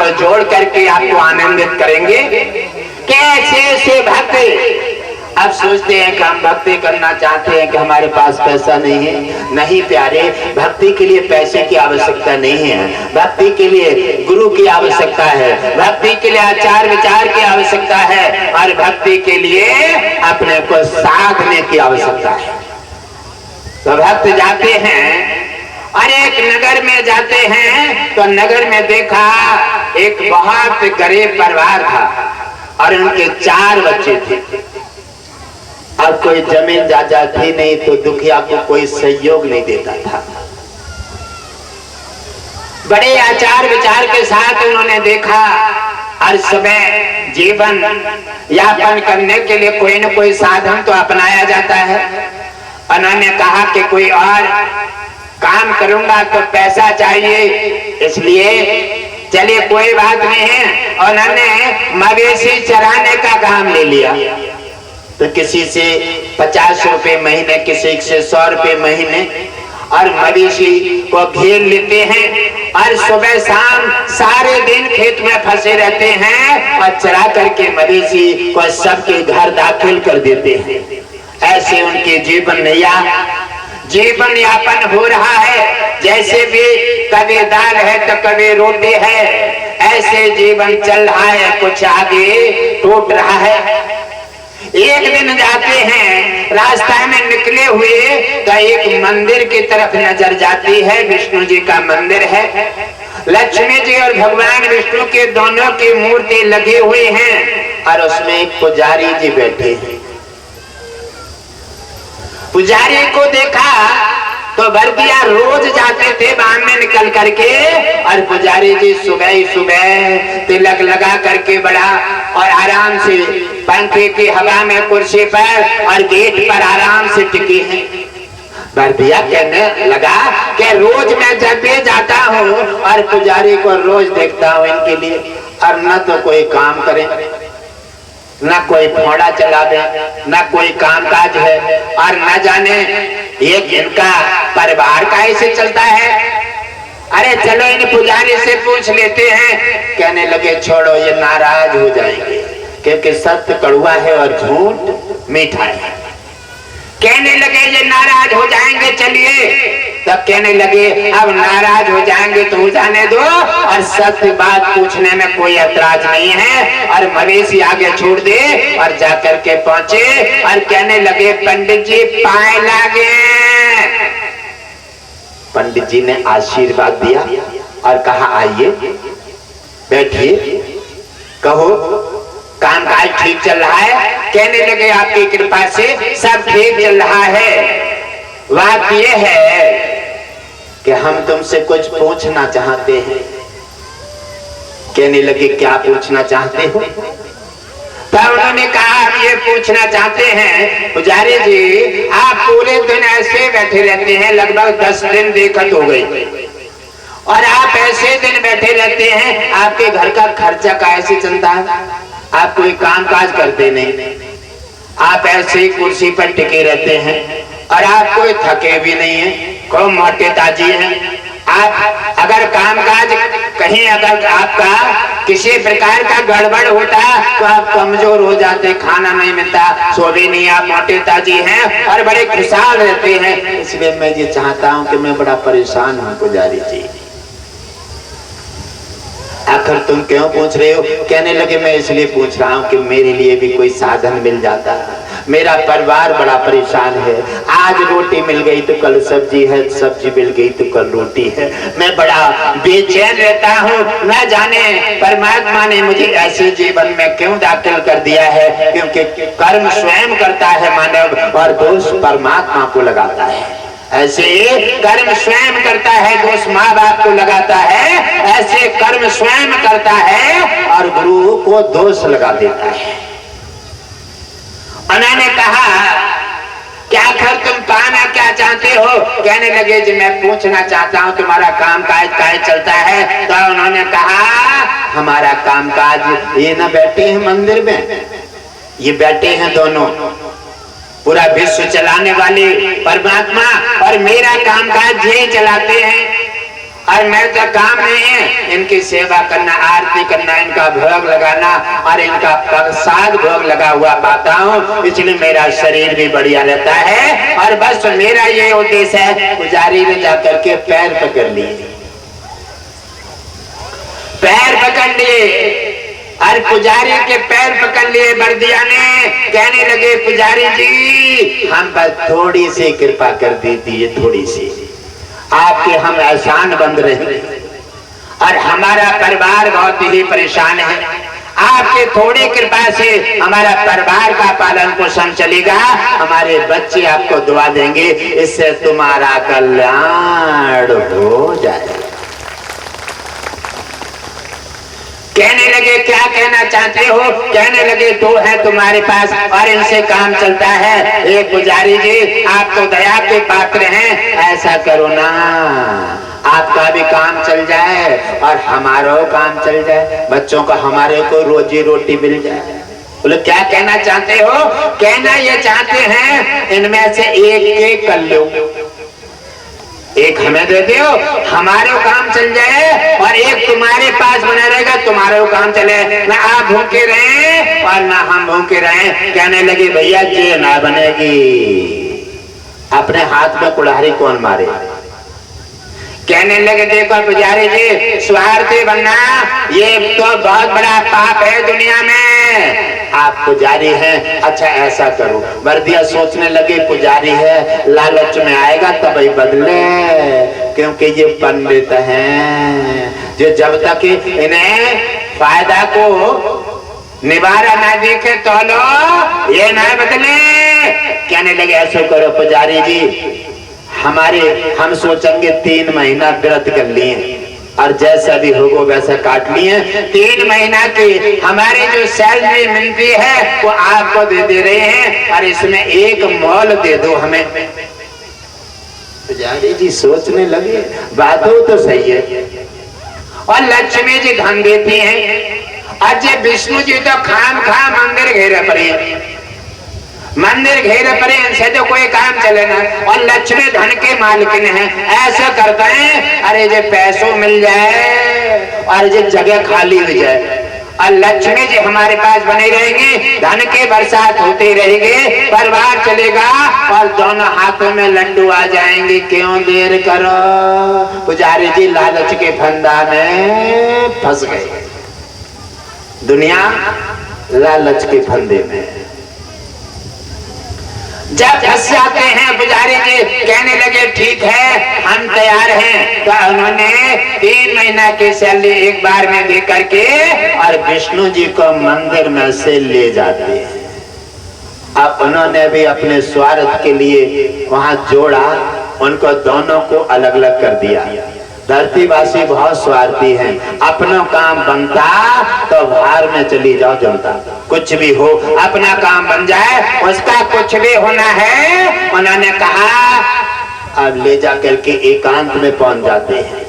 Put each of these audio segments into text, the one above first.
को जोड़ करके आपको आनंदित करेंगे। कैसे से भक्त अब सोचते हैं कि हम भक्ति करना चाहते हैं कि हमारे पास पैसा नहीं है। नहीं प्यारे, भक्ति के लिए पैसे की आवश्यकता नहीं है, भक्ति के लिए गुरु की आवश्यकता है, भक्ति के लिए आचार विचार की आवश्यकता है, और भक्ति के लिए अपने को साधने की आवश्यकता है। तो भक्त जाते हैं और एक नगर में जाते हैं, तो नगर में देखा एक बहुत गरीब परिवार था और उनके 4 बच्चे थे और कोई जमीन जायदाद थी नहीं, तो दुखिया को कोई सहयोग नहीं देता था। बड़े आचार विचार के साथ उन्होंने देखा और सुबह जीवन यापन करने के लिए कोई न कोई साधन तो अपनाया जाता है। उन्होंने कहा कि कोई और काम करूंगा तो पैसा चाहिए, इसलिए चलिए कोई बात नहीं है। उन्होंने मवेशी चराने का काम ले लिया। तो किसी से 50 रुपए महीने, किसी से 100 रुपए महीने, और मवेशी को घेर लेते हैं और सुबह शाम सारे दिन खेत में फंसे रहते हैं और चरा करके मवेशी को सबके घर दाखिल कर देते हैं। ऐसे उनके जीवन यापन हो रहा है। जैसे भी कभी दाल है तो कभी रोटी है, ऐसे जीवन चल रहा है, कुछ आगे टूट रहा है। एक दिन जाते हैं, रास्ते में निकले हुए तो एक मंदिर की तरफ नजर जाती है। विष्णु जी का मंदिर है, लक्ष्मी जी और भगवान विष्णु के दोनों की मूर्ति लगी हुई हैं और उसमें एक पुजारी जी बैठे हैं। पुजारी को देखा तो भरदिया रोज जाते थे बाम में निकल करके, और पुजारी जी सुबह ही सुबह तिलक लगा करके बड़ा और आराम से पंखे की हवा में कुर्सी पर और गेट पर आराम से टिके हैं। भरदिया कहने लगा कि रोज मैं जब भी जाता हूँ और पुजारी को रोज देखता हूँ इनके लिए, और न तो कोई काम करे, न कोई फोड़ा चला दे, न कोई कामकाज है, और न जाने ये इनका परिवार कैसे चलता है। अरे चलो इन पुजारी से पूछ लेते हैं। कहने लगे छोड़ो, ये नाराज हो जाएंगे, क्योंकि सत्य कड़वा है और झूठ मीठा है। कहने लगे ये नाराज हो जाएंगे, चलिए। तब कहने लगे अब नाराज हो जाएंगे तो जाने दो, और सत्य बात पूछने में कोई ऐतराज नहीं है। और मवेशी आगे छोड़ दे और जाकर के पहुंचे और कहने लगे पंडित जी पाए लागे। पंडित जी ने आशीर्वाद दिया और कहा आइए बैठिए, कहो कामकाज ठीक चल रहा है। कहने लगे आपकी कृपा से सब ठीक चल रहा है। बात यह है कि हम तुमसे कुछ पूछना चाहते हैं। कहने लगे क्या पूछना चाहते हो? तब उन्होंने कहा हम ये पूछना चाहते हैं पुजारी जी, आप पूरे दिन ऐसे बैठे रहते हैं, लगभग 10 दिन देखत हो गई, और आप ऐसे दिन बैठे रहते हैं, आपके घर का खर्चा कैसे चलता है? आप कोई काम काज करते नहीं, आप ऐसे ही कुर्सी पर टिके रहते हैं और आप कोई थके भी नहीं है, खूब मोटे ताजी हैं। आप अगर कामकाज कहीं अगर आपका किसी प्रकार का गड़बड़ होता तो आप कमजोर हो जाते, खाना नहीं मिलता, सो भी नहीं, आप मोटे ताजी हैं और बड़े खुशहाल रहते हैं। इसलिए मैं ये चाहता हूं कि मैं बड़ा परेशान हूं पुजारी जी। आखिर तुम क्यों पूछ रहे हो? कहने लगे मैं इसलिए पूछ रहा हूँ कि मेरे लिए भी कोई साधन मिल जाता। मेरा परिवार बड़ा परेशान है, आज रोटी मिल गई तो कल सब्जी है, सब्जी मिल गई तो कल रोटी है। मैं बड़ा बेचैन रहता हूँ, न जाने परमात्मा ने मुझे ऐसे जीवन में क्यों दाखिल कर दिया है, क्योंकि कर्म स्वयं करता है मानव और दोष परमात्मा को लगाता है। ऐसे कर्म स्वयं करता है, दोष माँ बाप को लगाता है, ऐसे कर्म स्वयं करता है और गुरु को दोष लगा देता है। उन्होंने कहा क्या आखिर तुम पाना क्या चाहते हो? कहने लगे जी मैं पूछना चाहता हूँ तुम्हारा काम काज कैसे चलता है? तो उन्होंने कहा हमारा काम काज ये न बैठे हैं मंदिर में, ये बैठे हैं दोनों, पूरा विश्व चलाने वाले परमात्मा और मेरा कामकाज ये चलाते हैं। और मेरे तो काम नहीं है इनकी सेवा करना, आरती करना, इनका भोग लगाना और इनका प्रसाद भोग लगा हुआ पाता हूँ, इसलिए मेरा शरीर भी बढ़िया रहता है। और बस मेरा ये उद्देश्य है। पुजारी ने जाकर के पैर पकड़ लिए, पैर पकड़ लिए और पुजारी के पैर पकड़ लिए बर्दिया ने। कहने लगे पुजारी जी हम पर थोड़ी सी कृपा कर दीजिए, थोड़ी सी आपके हम एहसान बंद रहे और हमारा परिवार बहुत ही परेशान है। आपके थोड़ी कृपा से हमारा परिवार का पालन पोषण चलेगा, हमारे बच्चे आपको दुआ देंगे, इससे तुम्हारा कल्याण हो जाए। कहने लगे क्या कहना चाहते हो? कहने लगे दो है तुम्हारे पास और इनसे काम चलता है। एक पुजारी जी आप तो दया के पात्र हैं, ऐसा करो ना आपका भी काम चल जाए और हमारा काम चल जाए, बच्चों का हमारे को रोजी रोटी मिल जाए। बोले क्या कहना चाहते हो? कहना ये चाहते हैं इनमें से एक कर लो, एक हमें दे दो, हमारे काम चल जाए और एक तुम्हारे पास बना रहेगा, तुम्हारे काम चले, ना आप भूखे रहे और ना हम भूखे रहे। कहने लगे भैया ये ना बनेगी, अपने हाथ में कुल्हाड़ी कौन मारे। कहने लगे देखो पुजारी जी स्वार्थी बनना ये तो बहुत बड़ा पाप है दुनिया में, आप पुजारी हैं, अच्छा ऐसा करो। वर्दिया सोचने लगे पुजारी है लालच में आएगा तभी बदले, क्योंकि ये पंडित हैं जो जब तक इन्हें फायदा को निवारा ना दिखे तो लो ये ना बदले। कहने लगे ऐसा करो पुजारी जी हम सोचेंगे 3 महीना व्रत कर लिए और जैसा भी होगा वैसा काट लिए, 3 महीना की हमारी जो सैलरी मिलती है वो आपको दे रहे हैं और इसमें एक मॉल दे दो हमें। पुजारी जी सोचने लगे बातों तो सही है और लक्ष्मी जी धन देती हैं, आज विष्णु जी तो खाम खा मंदिर घेरे पड़े, मंदिर घेरे पड़े, इनसे तो कोई काम चले ना, और लक्ष्मी धन के मालिकिन हैं। ऐसा करते हैं अरे जो पैसों मिल जाए और जो जगह खाली हो जाए और लक्ष्मी जी हमारे पास बने रहेंगे, धन के बरसात होते रहेंगे, परिवार चलेगा और दोनों हाथों में लड्डू आ जाएंगे, क्यों देर करो। पुजारी जी लालच के फंदा में फंस गए, दुनिया लालच के फंदे में जब फंस जाते हैं पुजारी जी कहने लगे ठीक है हम तैयार हैं। तो उन्होंने 3 महीना की सैलरी एक बार में दे करके और विष्णु जी को मंदिर में से ले जाते हैं। अब उन्होंने भी अपने स्वार्थ के लिए वहां जोड़ा, उनको दोनों को अलग अलग कर दिया। धरतीवासी बहुत स्वार्थी हैं, अपना काम बनता तो बाहर में चली जाओ जनता, कुछ भी हो अपना काम बन जाए, उसका कुछ भी होना है। उन्होंने कहा अब ले जाकर के एकांत में पहुंच जाते हैं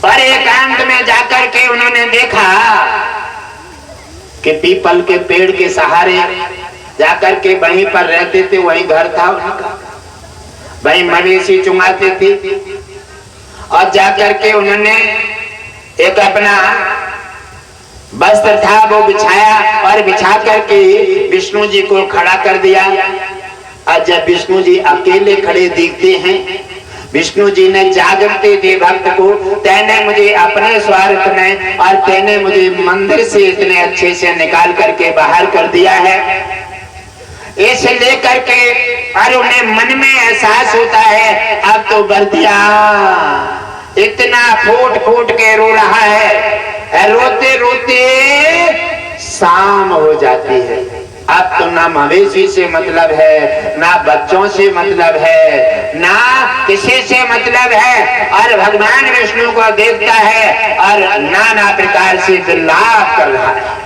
और एकांत में जाकर के उन्होंने देखा कि पीपल के पेड़ के सहारे जाकर के वहीं पर रहते थे, वहीं घर था उनका, वहीं मवेशी चुंगाते थे और जाकर के उन्होंने एक अपना वस्त्र था वो बिछाया और बिछा करके विष्णु जी को खड़ा कर दिया। और जब विष्णु जी अकेले खड़े दिखते हैं, विष्णु जी ने जागृति दी भक्त को, तैने मुझे अपने स्वार्थ में और तैने मुझे मंदिर से इतने अच्छे से निकाल करके बाहर कर दिया है, इसे लेकर के और उन्हें मन में एहसास होता है अब तो वर्दिया इतना फूट फूट के रो रहा है, रोते रोते शाम हो जाती है। अब तो ना मवेशी से मतलब है, ना बच्चों से मतलब है, ना किसी से मतलब है, और भगवान विष्णु को देखता है और नाना प्रकार से विलाप कर रहा है।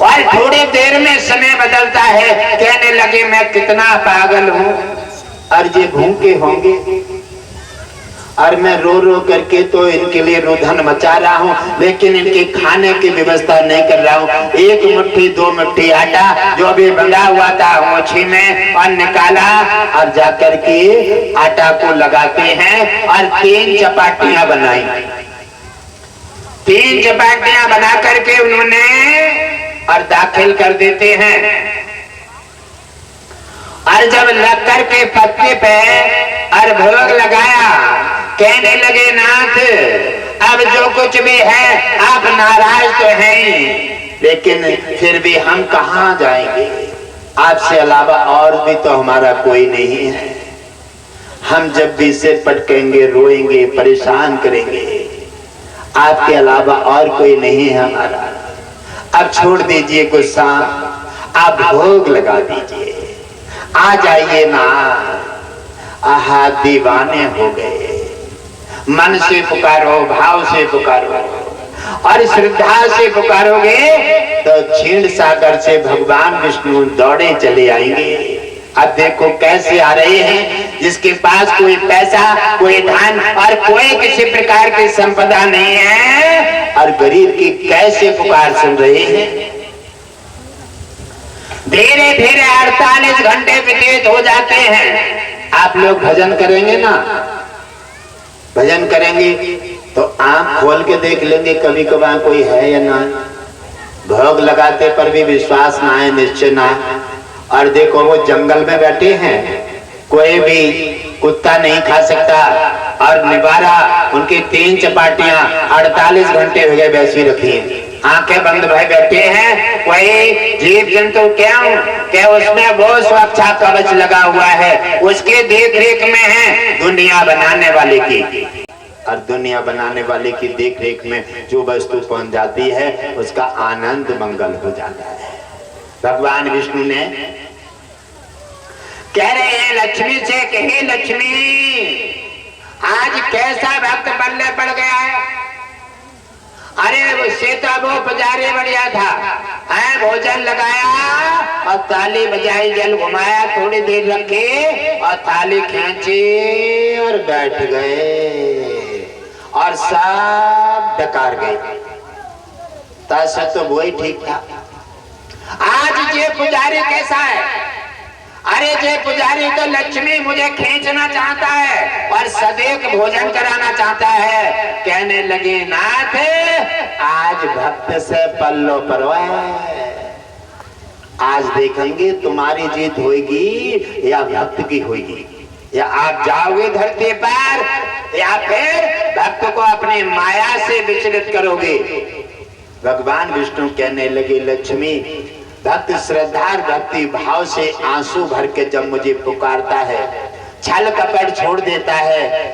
और थोड़ी देर में समय बदलता है, कहने लगे मैं कितना पागल हूं और ये भूखे होंगे और मैं रो रो करके तो इनके लिए रुधन मचा रहा हूँ, लेकिन इनके खाने की व्यवस्था नहीं कर रहा हूँ। एक मुट्ठी 2 मुट्ठी आटा जो भी बंधा हुआ था मोछी में और निकाला और जाकर के आटा को लगाते हैं और 3 चपाटियां बनाई। 3 चपाटियां बना करके उन्होंने और दाखिल कर देते हैं। और जब लग करके पत्ते पे और भोग लगाया, कहने लगे नाथ अब जो कुछ भी है आप नाराज तो हैं, लेकिन फिर भी हम कहाँ जाएंगे, आपसे अलावा और भी तो हमारा कोई नहीं है। हम जब भी सिर पटकेंगे, रोएंगे, परेशान करेंगे, आपके अलावा और कोई नहीं है हमारा। अब छोड़ दीजिए गुस्सा, आप भोग लगा दीजिए, आ जाइए ना। आहा दीवाने हो गए, मन से पुकारो, भाव से पुकारो और श्रद्धा से पुकारोगे तो क्षीण सागर से भगवान विष्णु दौड़े चले आएंगे। अब देखो कैसे आ रहे हैं, जिसके पास कोई पैसा, कोई धन और कोई किसी प्रकार की संपदा नहीं है और गरीब की कैसे पुकार सुन रहे हैं। धीरे धीरे 48 घंटे व्यतीत हो जाते हैं। आप लोग भजन करेंगे ना, भजन करेंगे तो आंख खोल के देख लेंगे कभी कभार कोई है या ना। भोग लगाते पर भी विश्वास ना है, निश्चय ना है। और देखो वो जंगल में बैठे हैं, कोई भी कुत्ता नहीं खा सकता और निवारा उनकी 3 चपाटियां 48 घंटे हो गए वैसी रखी हैं, आंखें बंद भय बैठे हैं। कोई जीव जंतु क्या उसमें वो सुरक्षा कवच लगा हुआ है, उसके देख रेख में है दुनिया बनाने वाले की। और दुनिया बनाने वाले की देख रेख में जो वस्तु पहुंच जाती है उसका आनंद मंगल हो जाता है। भगवान विष्णु ने कह रहे हैं लक्ष्मी से कि हे लक्ष्मी आज कैसा भक्त बल्ले पड़ गया है। अरे वो सीता वो पुजारी बढ़िया था, है भोजन लगाया और थाली बजाई, जल घुमाया, थोड़ी देर रखे और थाली खींची और बैठ गए और सब डकार गए। तैसे तो वही ठीक था। आज ये पुजारी कैसा है, अरे जे पुजारी तो लक्ष्मी मुझे खींचना चाहता है और सदैव भोजन कराना चाहता है। कहने लगे नाथ आज भक्त से पल्लो परवाह, आज देखेंगे तुम्हारी जीत होगी या भक्त की होगी, या आप जाओगे धरती पर या फिर भक्त को अपनी माया से विचलित करोगे। भगवान विष्णु कहने लगे लक्ष्मी भक्त श्रद्धा भक्ति भाव से आंसू भर के जब मुझे पुकारता है, छल कपट छोड़ देता है,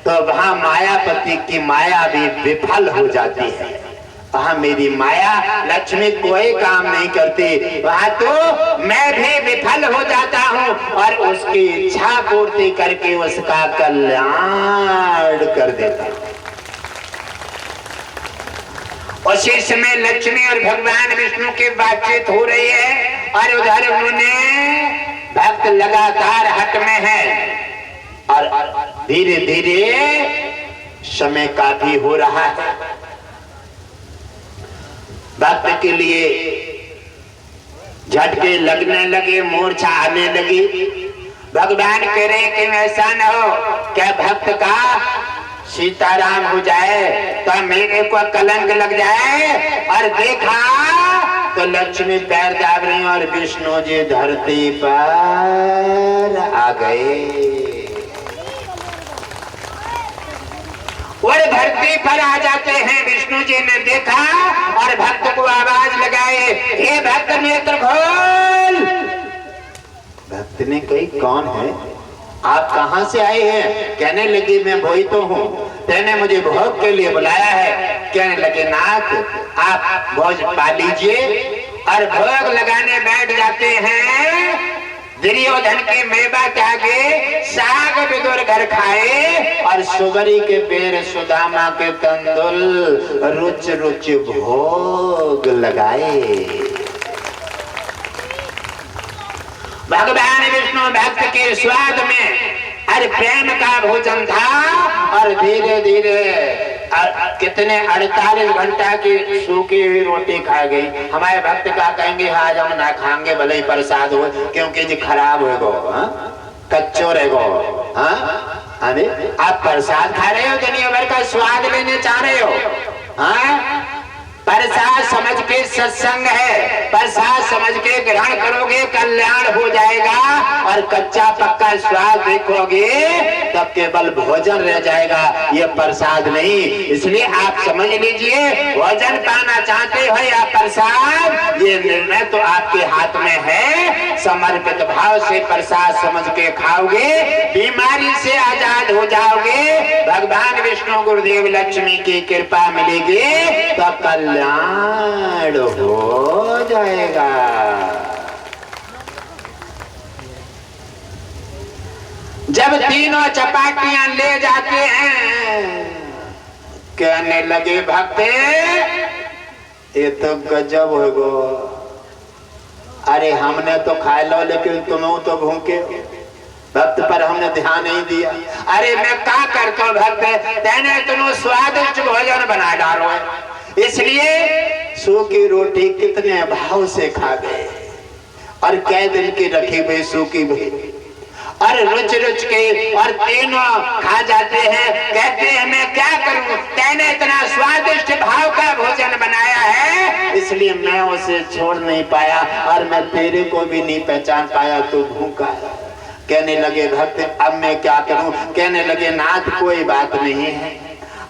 तो वहां मायापति की माया भी विफल हो जाती है। वहां मेरी माया लक्ष्मी कोई काम नहीं करती, वहां तो मैं भी विफल हो जाता हूं और उसकी इच्छा पूर्ति करके उसका कल्याण कर देता हूं। उसी समय लक्ष्मी और भगवान विष्णु की बातचीत हो रही है और उधर उन्होंने भक्त लगातार हट में है और धीरे धीरे समय काफी हो रहा है। भक्त के लिए झटके लगने लगे, मूर्छा आने लगी। भगवान कह रहे कि ऐसा न हो क्या भक्त का सीताराम हो जाए तो मेरे को कलंक लग जाए। और देखा तो लक्ष्मी पैर दाब रही और विष्णु जी धरती पर आ गए और धरती पर आ जाते हैं। विष्णु जी ने देखा और भक्त को आवाज लगाए, हे भक्त नेत्र खोल। भक्त ने कही कौन है, आप कहां से आए हैं। कहने लगे मैं वही तो हूँ, तेने मुझे भोग के लिए बुलाया है। कहने लगे नाथ आप भोज पा लीजिए और भोग लगाने बैठ जाते हैं। दुर्योधन के मेवा त्यागे, साग विदुर घर खाए और सुबरी के पैर सुदामा के तंदुल रुच रुच भोग लगाए। भगवान विष्णु भक्त के स्वाद में अरे प्रेम का भोजन था और धीरे धीरे कितने 48 घंटा की सूखी हुई रोटी खा गई। हमारे भक्त का कहेंगे आज हम ना खाएंगे भले ही प्रसाद हो, क्योंकि जी खराब हो गो, कच्चो रह गो। अरे आप प्रसाद खा रहे हो, दुनिया भर का स्वाद लेने चाह रहे हो। प्रसाद समझ के सत्संग है, प्रसाद समझ के ग्रहण करोगे कल्याण हो जाएगा, और कच्चा पक्का स्वाद देखोगे तब केवल भोजन रह जाएगा, ये प्रसाद नहीं। इसलिए आप समझ लीजिए, भोजन पाना चाहते हो या प्रसाद, ये निर्णय तो आपके हाथ में है। समर्पित भाव से प्रसाद समझ के खाओगे, बीमारी से आजाद हो जाओगे, भगवान विष्णु गुरुदेव लक्ष्मी की कृपा मिलेगी तो कल्याण हो जाएगा। जब तीनों चपाटियां ले जाते हैं, कहने लगे भक्ते ये तो गजब हो गो, अरे हमने तो खा लो लेकिन तुम तो भूखे, भक्त पर हमने ध्यान नहीं दिया। अरे मैं क्या करता हूँ भक्त, तेने तुम स्वादिष्ट भोजन बना डालो है, इसलिए सूखी रोटी कितने भाव से खा गए, और कई दिन की रखी हुई सूखी भी, और रुच रुच के, और तीनों खा जाते हैं। कहते हैं मैं क्या करूं, तेने इतना स्वादिष्ट भाव का भोजन बनाया है, इसलिए मैं उसे छोड़ नहीं पाया, और मैं तेरे को भी नहीं पहचान पाया, तू भूखा है। कहने लगे भक्त अब मैं क्या करूं, कहने लगे नाथ कोई बात नहीं है,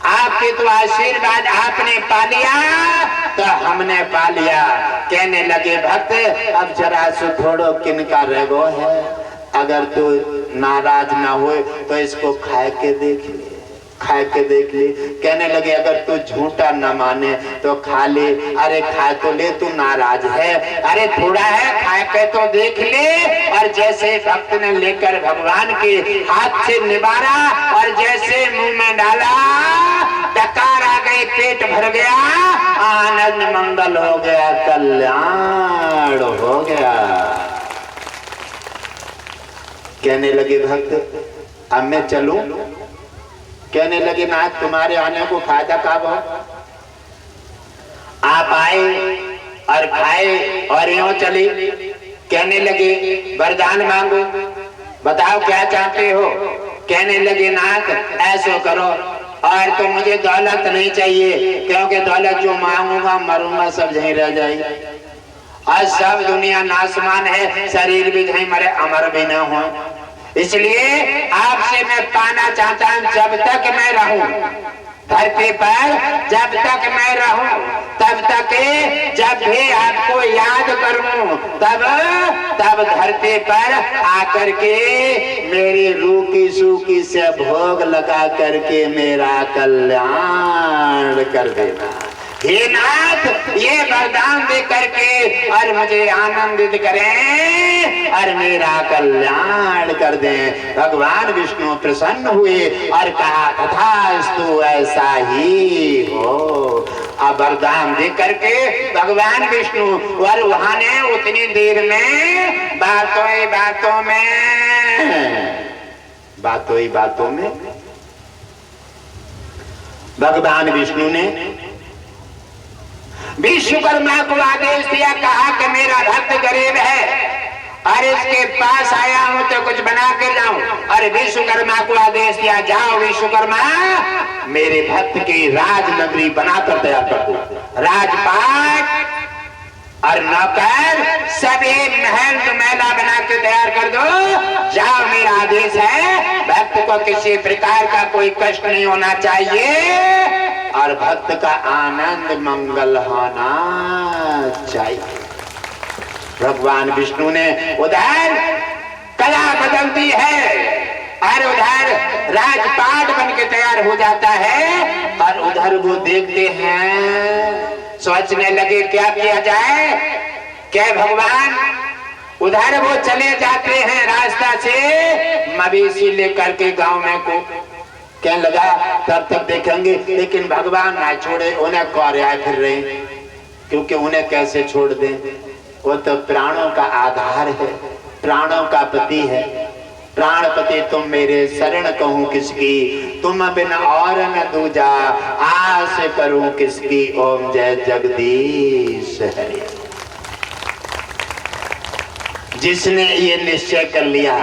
आपके तो आशीर्वाद आपने पा लिया तो हमने पा लिया। कहने लगे भक्त अब जरा सो थोड़ो किनका रेगो है, अगर तू नाराज ना हो तो इसको खा के देख ले, खा के देख ले। कहने लगे अगर तू झूठा न माने तो खा ले। अरे खा तो ले, तू नाराज है, अरे थोड़ा है खा के तो देख ले। और जैसे भक्त ने लेकर भगवान के हाथ से निबारा और जैसे मुंह में डाला, डकार आ गई, पेट भर गया, आनंद मंगल हो गया, कल्याण हो गया। कहने लगे भक्त अब मैं चलूं, कहने लगे ना तुम्हारे आने को फायदा कब हो, आप आए और खाए और यूं चले। कहने लगे वरदान मांगो, बताओ क्या चाहते हो। कहने लगे नाथ ऐसा करो, और तो मुझे दौलत नहीं चाहिए, क्योंकि दौलत जो मांगूंगा मरूंगा सब यहीं रह जाएगी, और सब दुनिया नासमान है, शरीर भी यहीं मरे अमर भी न हो। इसलिए आपसे मैं पाना चाहता हूं, जब तक मैं रहूं धरती पर, जब तक मैं रहूं तब तक, जब भी आपको याद करूं तब धरती पर आकर के मेरी रूखी सूखी से भोग लगा करके मेरा कल्याण कर देना। हे नाथ ये वरदान दे करके और मुझे आनंदित करें और मेरा कल्याण कर दें। भगवान विष्णु प्रसन्न हुए और कहा तथास्तु ऐसा ही हो। अब वरदान दे करके भगवान विष्णु और वहां ने उतनी देर में बातों ही बातों में भगवान विष्णु ने विश्वकर्मा को आदेश दिया, कहा कि मेरा भक्त गरीब है और इसके पास आया हूं तो कुछ बना कर जाऊं। और विश्वकर्मा को आदेश दिया, जाओ विश्वकर्मा मेरे भक्त की राजनगरी बनाकर तैयार कर दो, राजपाट और नौकर सभी महल तो महला बना के तैयार कर दो। जाओ मेरा आदेश है, भक्त को किसी प्रकार का कोई कष्ट नहीं होना चाहिए और भक्त का आनंद मंगल होना चाहिए। भगवान विष्णु ने उधर कला बदल दी है और उधर राजपाट बन के तैयार हो जाता है और उधर वो देखते हैं, सोचने लगे क्या किया जाए, क्या भगवान। उधर वो चले जाते हैं रास्ता से मवेशी लेकर के गांव में को, क्या लगा तब तक देखेंगे, लेकिन भगवान ना छोड़े, उन्हें कौरिया फिर रहे, क्योंकि उन्हें कैसे छोड़ दें, वो तो प्राणों का आधार है, प्राणों का पति है। प्राणपति तुम मेरे शरण कहूं किसकी, तुम बिन और न दूजा आस करूं किसकी। ओम जय जगदीश हरि। जिसने ये निश्चय कर लिया,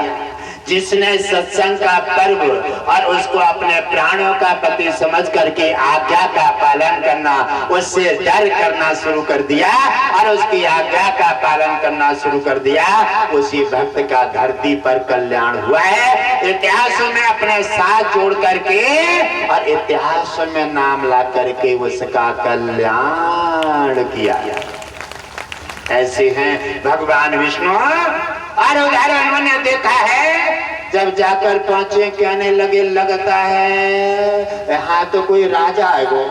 जिसने सत्संग का पर्व और उसको अपने प्राणों का पति समझ करके आज्ञा का पालन करना, उससे डर करना शुरू कर दिया और उसकी आज्ञा का पालन करना शुरू कर दिया, उसी भक्त का धरती पर कल्याण हुआ है। इतिहास में अपने साथ जोड़ करके और इतिहास में नाम ला करके उसका कल्याण किया। ऐसे हैं भगवान विष्णु। और उधर उन्होंने देखा है, जब जाकर पहुंचे कहने लगे लगता है हाँ तो कोई राजा है वो,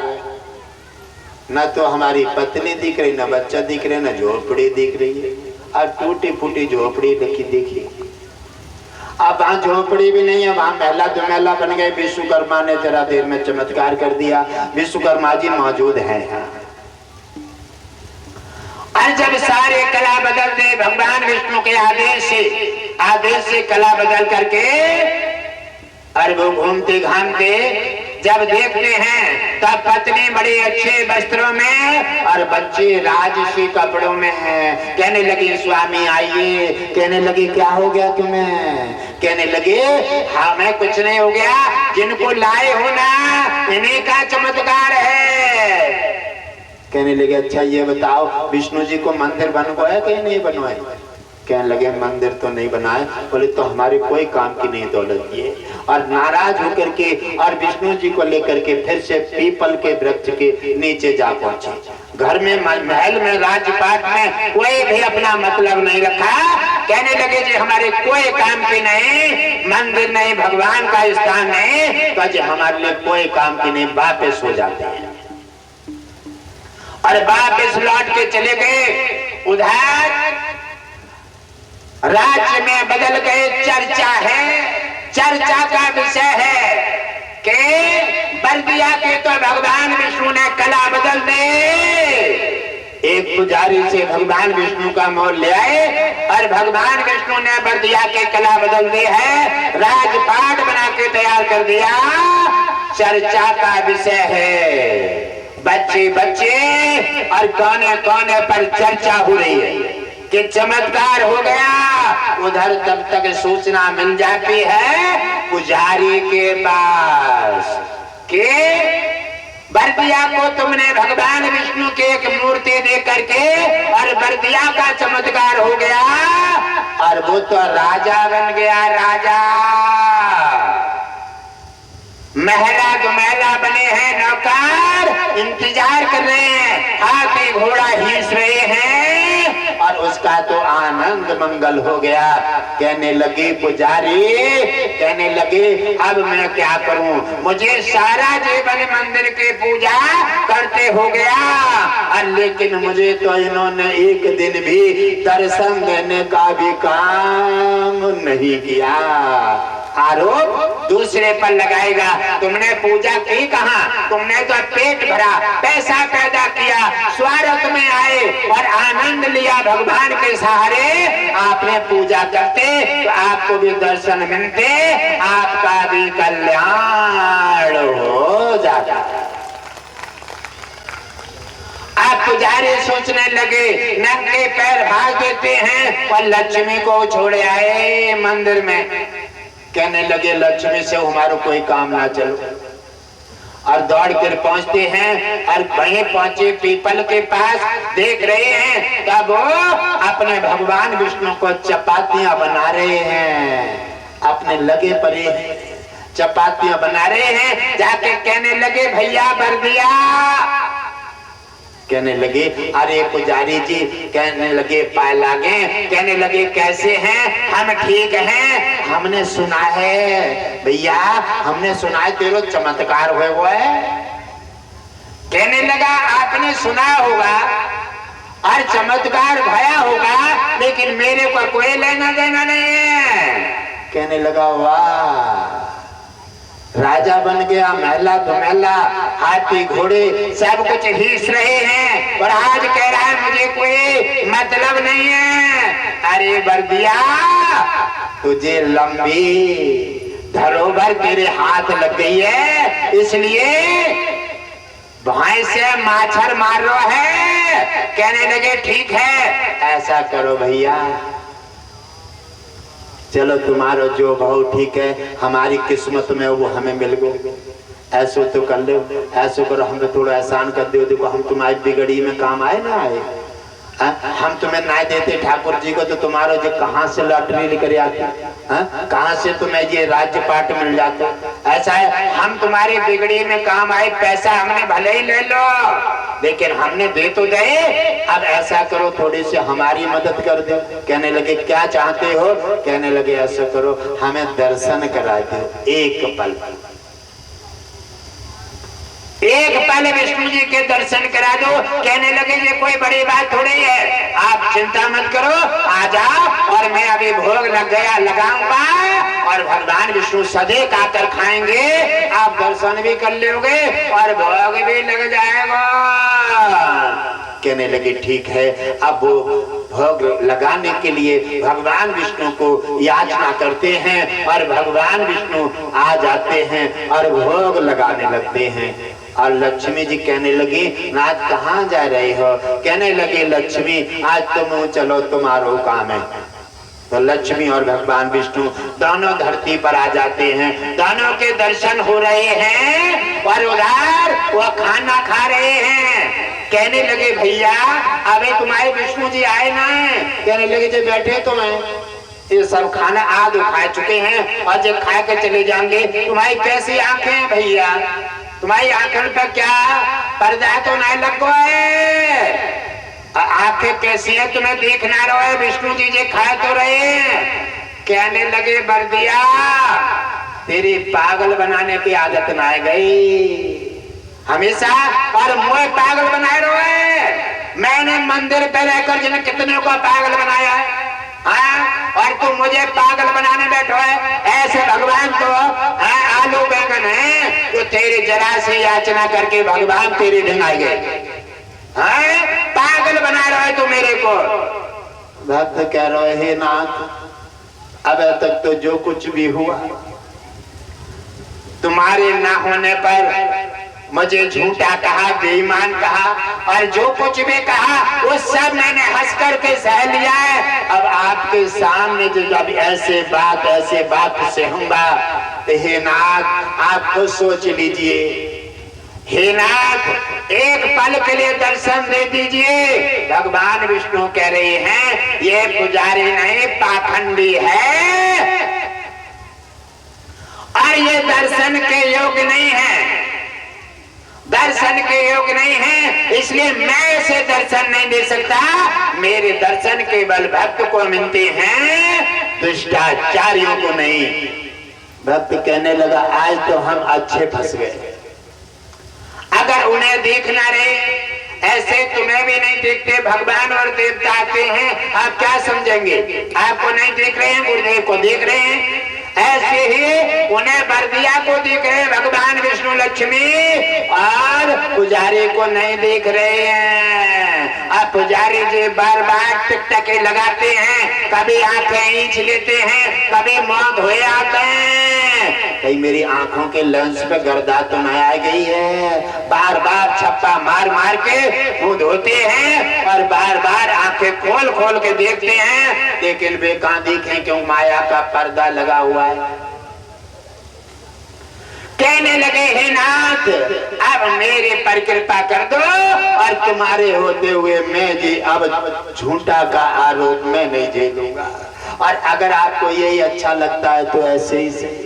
न तो हमारी पत्नी दिख रही, न बच्चा दिख रहे, न झोपड़ी दिख रही है, और टूटी फूटी झोपड़ी देखी। अब वहां झोपड़ी भी नहीं है, वहां महला दुमहला बन गए। विश्वकर्मा ने जरा देर में चमत्कार कर दिया, विश्वकर्मा जी मौजूद हैं। और जब सारे कला बदल दे भगवान विष्णु के आदेश से कला बदल करके, और वो घूमते घामते जब देखते हैं तब पत्नी बड़े अच्छे वस्त्रों में और बच्चे राजसी कपड़ों में हैं। कहने लगी स्वामी आइए। कहने लगी क्या हो गया तुम्हें? कहने लगे हाँ मैं कुछ नहीं हो गया, जिनको लाए हो ना इन्हीं का चमत्कार है। कहने लगे अच्छा ये बताओ विष्णु जी को मंदिर बनवाया कि नहीं बनवाए? कहने लगे मंदिर तो नहीं बनाए। बोले तो हमारे कोई काम की नहीं दौलत ये। और नाराज होकर के और विष्णु जी को लेकर के फिर से पीपल के वृक्ष के नीचे जा पहुंचे। घर में महल में राजपाट में कोई भी अपना मतलब नहीं रखा। कहने लगे जी हमारे कोई काम की नहीं, मंदिर नहीं, भगवान का स्थान नहीं, तो जी हमारे लिए कोई काम की नहीं, वापस हो जाते हैं। और वापस लौट के चले गए। उधर राज्य में बदल गए। चर्चा का विषय है कि बल्दिया के तो भगवान विष्णु ने कला बदल दे। एक पुजारी से भगवान विष्णु का मोल ले आए और भगवान विष्णु ने बल्दिया के कला बदल दी है, राजपाट बना के तैयार कर दिया। चर्चा का विषय है, बच्चे और कोने कोने पर चर्चा हो रही है कि चमत्कार हो गया। उधर तब तक सूचना मिल जाती है पुजारी के पास कि बर्दिया को तुमने भगवान विष्णु की एक मूर्ति दे करके और बर्दिया का चमत्कार हो गया और वो तो राजा बन गया। राजा महला दुमहला बने हैं, नौकर इंतजार कर रहे हैं, हाथी घोड़ा खींच रहे हैं और उसका तो आनंद मंगल हो गया। कहने लगे पुजारी, कहने लगे अब मैं क्या करूं, मुझे सारा जीवन मंदिर की पूजा करते हो गया और लेकिन मुझे तो इन्होंने एक दिन भी दर्शन देने का भी काम नहीं किया। आरोप दूसरे पर लगाएगा, तुमने पूजा की कहाँ, तुमने तो पेट भरा, पैसा पैदा किया, स्वार्थ में आए और आनंद लिया भगवान के सहारे। आपने पूजा करते तो आपको भी दर्शन मिलते, आपका भी कल्याण हो जाता। आप पुजारी सोचने लगे नंगे पैर भाग देते हैं और लक्ष्मी को छोड़े आए मंदिर में। कहने लगे लक्ष्मी से हमारा कोई काम ना चलो और दौड़ कर पहुंचते हैं और वहीं पहुंचे पीपल के पास, देख रहे हैं तब वो अपने भगवान विष्णु को चपातियां बना रहे हैं। अपने लगे पड़े चपातियां बना रहे हैं। जाके कहने लगे भैया बर्दिया। कहने लगे अरे पुजारी जी, कहने लगे पाए लागे। कहने लगे कैसे हैं? हम ठीक हैं। हमने सुना है भैया, हमने सुना है तेरो चमत्कार हुए है। कहने लगा आपने सुना होगा और चमत्कार भया होगा, लेकिन मेरे को कोई लेना देना नहीं है। कहने लगा वाह राजा बन गया, महला धुमहला, हाथी घोड़े सब कुछ हिस रहे हैं और आज कह रहा है मुझे कोई मतलब नहीं है। अरे बर्दिया, तुझे लंबी धरोहर तेरे हाथ लग गई है, इसलिए भाई से माछर मार रहा है। कहने लगे ठीक है, ऐसा करो भैया, चलो तुम्हारा जो भाव ठीक है, हमारी किस्मत में वो हमें मिल गए, ऐसो तो कर लो, ऐसो करो, हम तो थोड़ा एहसान कर दो, देखो हम तुम्हारी बिगड़ी में काम आए ना आए, हम तुम्हें ना देते ठाकुर जी को तो तुम्हारा जो कहाँ से लॉटरी लेकर आते, कहाँ से तुम्हें ये राज्य पाट मिल जाता। ऐसा है, हम तुम्हारी बिगड़ी में काम आए, पैसा हमने भले ही ले लो लेकिन हमने दे तो दे, अब ऐसा करो थोड़ी सी हमारी मदद कर दो। कहने लगे क्या चाहते हो? कहने लगे ऐसा करो, हमें दर्शन करा दो एक पल, एक पल विष्णु जी के दर्शन करा दो। कहने लगे ये कोई बड़ी बात थोड़ी है, आप चिंता मत करो, आ जाओ और मैं अभी भोग लग गया लगाऊंगा और भगवान विष्णु सदैव आकर खाएंगे, आप दर्शन भी कर लोगे और भोग भी लग जाएगा। कहने लगे ठीक है। अब वो भोग लगाने के लिए भगवान विष्णु को याचना करते हैं और भगवान विष्णु आ जाते हैं और भोग लगाने लगते हैं। और लक्ष्मी जी कहने लगी नाथ कहाँ जा रहे हो? कहने लगे लक्ष्मी आज तुम चलो, तुम्हारा काम है। तो लक्ष्मी और भगवान विष्णु दोनों धरती पर आ जाते हैं, दोनों के दर्शन हो रहे हैं और उधर वो खाना खा रहे हैं। कहने लगे भैया अबे तुम्हारे विष्णु जी आए ना? कहने लगे जो बैठे तो हैं, ये सब खाना आदि खा चुके हैं और जब खा के चले जाएंगे। तुम्हारी कैसी आंखें हैं भैया? तुम्हारी आंखों पर क्या पर्दा तो नहीं लग गए? आंखें कैसी है तुम्हें देख ना रहे? विष्णु जी जे खा तो रहे हैं। कहने लगे बर्दिया तेरी पागल बनाने की आदत ना गई हमेशा, और मुझे पागल बनाए रहे। मैंने मंदिर पे रहकर जिन्हें कितने को पागल बनाया है, और तुम मुझे पागल बनाने बैठो है। ऐसे भगवान तो आलू बैंगन है जो तेरी जरा से याचना करके भगवान तेरे ढंगाए गए, पागल बना रहे तू मेरे को। भक्त कह रहे हे नाथ अब तक तो जो कुछ भी हुआ तुम्हारे ना होने पर मुझे झूठा कहा, बेईमान कहा, और जो कुछ भी कहा वो सब मैंने हंस करके सह लिया है। अब आपके सामने जो जब ऐसे बात सहूंगा तो हे नाथ आप खुद सोच लीजिए। हे नाथ एक पल के लिए दर्शन दे दीजिए। भगवान विष्णु कह रहे हैं ये पुजारी नहीं पाखंडी है और ये दर्शन के योग्य नहीं है, दर्शन के योग्य नहीं है, इसलिए मैं इसे दर्शन नहीं दे सकता। मेरे दर्शन केवल भक्त को मिलते हैं, दुष्टाचारियों को नहीं। भक्त कहने लगा आज तो हम अच्छे फंस गए। अगर उन्हें देखना रहे ऐसे तुम्हें भी नहीं देखते, भगवान और देवता आते हैं, आप क्या समझेंगे? आपको नहीं देख रहे हैं, गुरुदेव को देख रहे हैं। ऐसे ही उन्हें बर्दिया को देख रहे हैं भगवान विष्णु लक्ष्मी, और पुजारी को नहीं देख रहे हैं। अब पुजारी जी बार बार टिकटके लगाते हैं, कभी आंखें ईंच लेते हैं, कभी मुंह धोए आते हैं। कहीं मेरी आंखों के लेंस पे गर्दा तो नहीं आ गई है? बार बार छप्पा मार मार के मुंह धोते हैं और बार बार आंखें खोल खोल के देखते हैं, लेकिन वे कहां देखें क्यों माया का पर्दा लगा हुआ है। कहने लगे हे नाथ अब मेरे पर कृपा कर दो और तुम्हारे होते हुए मैं जी अब झूठा का आरोप मैं नहीं झेलूंगा, और अगर आपको यही अच्छा लगता है तो ऐसे ही से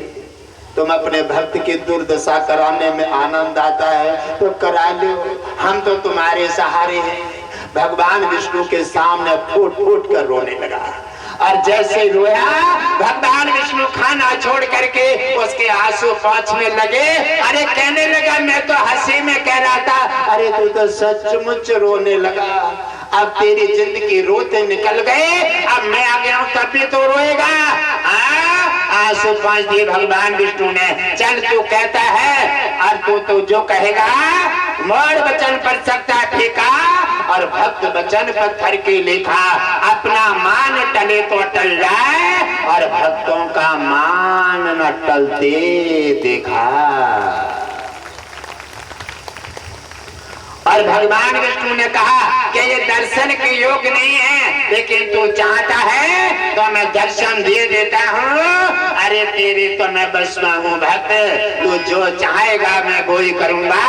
तुम अपने भक्त की दुर्दशा कराने में आनंद आता है तो करा लो, हम तो तुम्हारे सहारे हैं। भगवान विष्णु के सामने फूट फूट कर रोने लगा, और जैसे रोया भगवान विष्णु खाना छोड़ करके उसके आंसू पोंछने लगे। अरे कहने लगा मैं तो हंसी में कह रहा था, अरे तू तो सचमुच रोने लगा। अब तेरी जिंदगी रोते निकल गए, अब मैं आ गया हूं तब भी तो रोएगा। आंसू पोंछ दिए भगवान विष्णु ने। चल तू कहता है और तू जो कहेगा मोर वचन पर सकता ठेका और भक्त वचन पत्थर के लेखा। अपना मान टले तो टल जाए और भक्तों का मान न टलते देखा। और भगवान विष्णु ने कहा कि ये दर्शन के योग नहीं है, लेकिन तू चाहता है तो मैं दर्शन दे देता हूँ। अरे तेरे तो मैं बस में हूँ भक्त, तू जो चाहेगा मैं वो ही करूँगा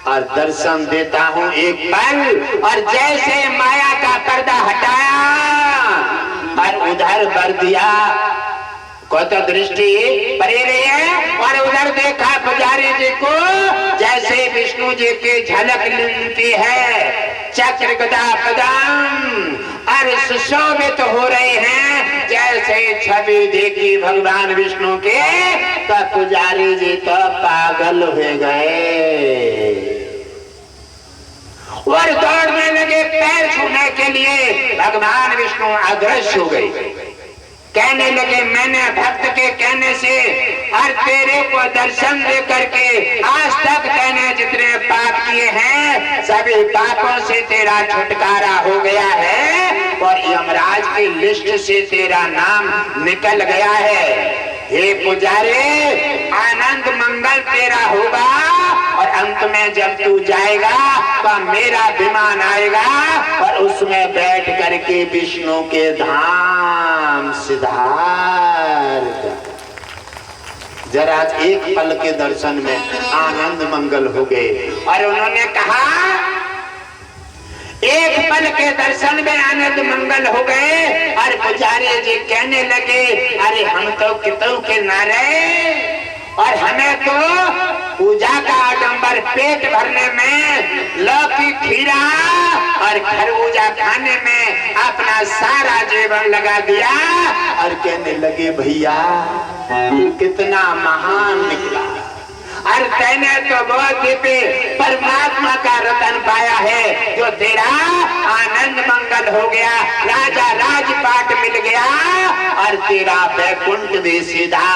और दर्शन देता हूँ एक पल। और जैसे माया का पर्दा हटाया और उधर भर दिया को तो दृष्टि परे रही है और उधर देखा पुजारी जी को जैसे विष्णु जी की झलक मिलती है। चक्र गदा पदम और सुशोभित हो रहे हैं। जैसे छवि देखी भगवान विष्णु के तो पुजारी जी तो पागल हो गए और दौड़ने लगे पैर छूने के लिए। भगवान विष्णु अदृश्य हो गए। कहने लगे मैंने भक्त के कहने से और तेरे को दर्शन दे करके आज तक मैंने जितने पाप किए हैं सभी पापों से तेरा छुटकारा हो गया है और यमराज की लिस्ट से तेरा नाम निकल गया है। हे पुजारी आनंद मंगल तेरा होगा और अंत में जब तू जाएगा तो मेरा विमान आएगा और उसमें बैठ करके विष्णु के धाम सिद्धार्थ। जरा एक पल के दर्शन में आनंद मंगल हो गए और उन्होंने कहा एक पल के दर्शन में आनंद मंगल हो गए। और पुजारी जी कहने लगे अरे हम तो कितों के नारे और हमें तो पूजा का आडंबर पेट भरने में लौकी खीरा और खरबूजा खाने में अपना सारा जीवन लगा दिया। और कहने लगे भैया कितना महान निकला और तैने तो बहुत दिव्य परमात्मा का रतन पाया है जो तेरा आनंद मंगल हो गया। राजा राजपाट मिल गया और तेरा वैकुंठ में सीधा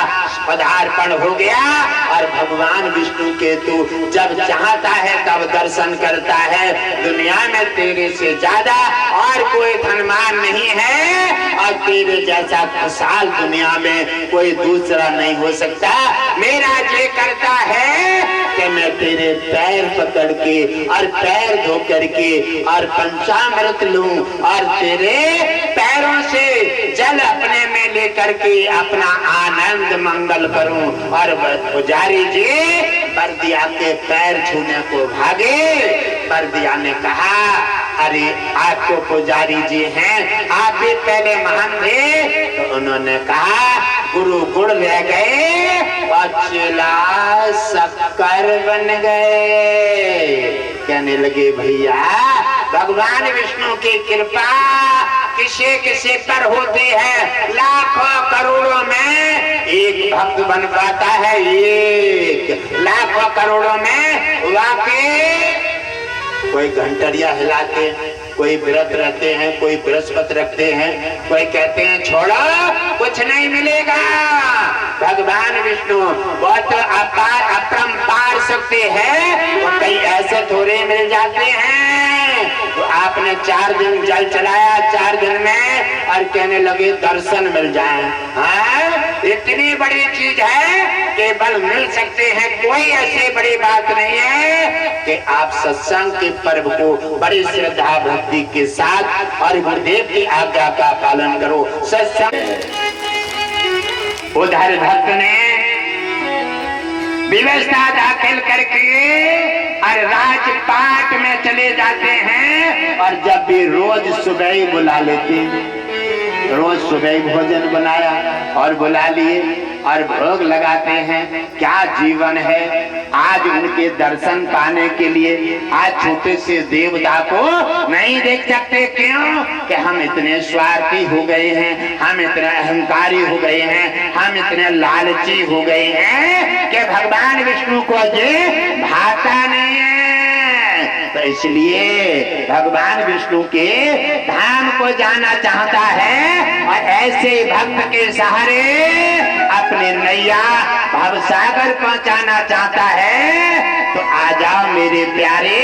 पदार्पण हो गया। और भगवान विष्णु के तू जब चाहता है तब दर्शन करता है। दुनिया में तेरे से ज्यादा और कोई धनवान नहीं है और तेरे जैसा खुशहाल दुनिया में कोई दूसरा नहीं हो सकता। मेरा ये करता है कि मैं तेरे पैर पकड़ के और पैर धो करके और पंचामृत लूं और तेरे पैरों से जल अपने में लेकर के अपना आनंद मंगल करूं। और पुजारी जी बर्दिया के पैर छूने को भागे। बर्दिया ने कहा अरे आप तो पुजारी जी हैं, आप भी पहले महान थे। तो उन्होंने कहा गुरु गुड़ ले गए और चेला शक्कर बन गए। कहने लगे भैया भगवान विष्णु की कृपा किसी किसी पर होती है, लाखों करोड़ों में एक भक्त बन पाता है, एक लाखों करोड़ों में वाकई। कोई घंटरिया हिलाते, कोई व्रत रखते हैं, कोई बृहस्पति रखते हैं, कोई कहते हैं छोड़ो कुछ नहीं मिलेगा। भगवान विष्णु बहुत अपार अपरंपार शक्ति है और कई ऐसे थोड़े मिल जाते हैं। तो आपने 4 दिन जल चलाया 4 दिन में और कहने लगे दर्शन मिल जाए। हाँ इतनी बड़ी चीज है केवल मिल सकते हैं, कोई ऐसी बड़ी बात नहीं है कि आप सत्संग के पर्व को बड़ी श्रद्धा भक्ति के साथ और गुरुदेव की आज्ञा का पालन करो। सत्संग उधर भक्त ने व्यवस्था दाखिल करके और राजपाट में चले जाते हैं और जब भी रोज सुबह ही बुला लेते, रोज सुबह भोजन बनाया और बुला लिए और भोग लगाते हैं। क्या जीवन है। आज उनके दर्शन पाने के लिए आज छोटे से देवता को नहीं देख सकते। क्यों कि हम इतने स्वार्थी हो गए हैं, हम इतने अहंकारी हो गए हैं, हम इतने लालची हो गए हैं कि भगवान विष्णु को ये भाता नहीं है। तो तो इसलिए भगवान विष्णु के धाम को जाना चाहता है और ऐसे भक्त के सहारे अपने नैया भवसागर पहुंचाना चाहता है। तो आ जाओ मेरे प्यारे,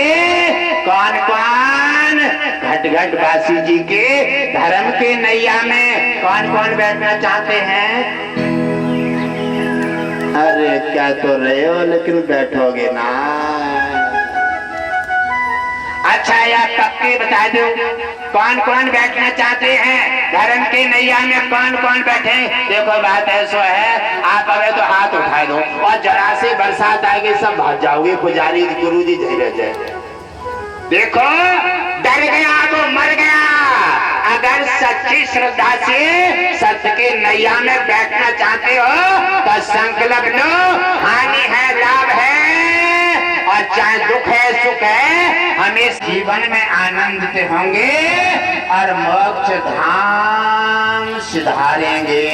कौन कौन घट घट बासी जी के धर्म के नैया में कौन कौन बैठना चाहते हैं? अरे क्या तो रहे हो, लेकिन बैठोगे ना। अच्छा यार पक्के बता दो कौन कौन बैठना चाहते हैं धर्म के नैया में, कौन कौन बैठे? देखो बात ऐसा है, आप अगर तो हाथ उठा दो और जरा से बरसात आएगी सब भाग जाओगे। पुजारी गुरु जी धैर्य जाए। देखो डर गया वो मर गया। अगर सच्ची श्रद्धा से सत्य के नैया में बैठना चाहते हो तो संकल्प लो, हानि है लाभ है, और चाहे दुख है सुख है, हम इस जीवन में आनंदित होंगे और मोक्ष धाम सिधारेंगे।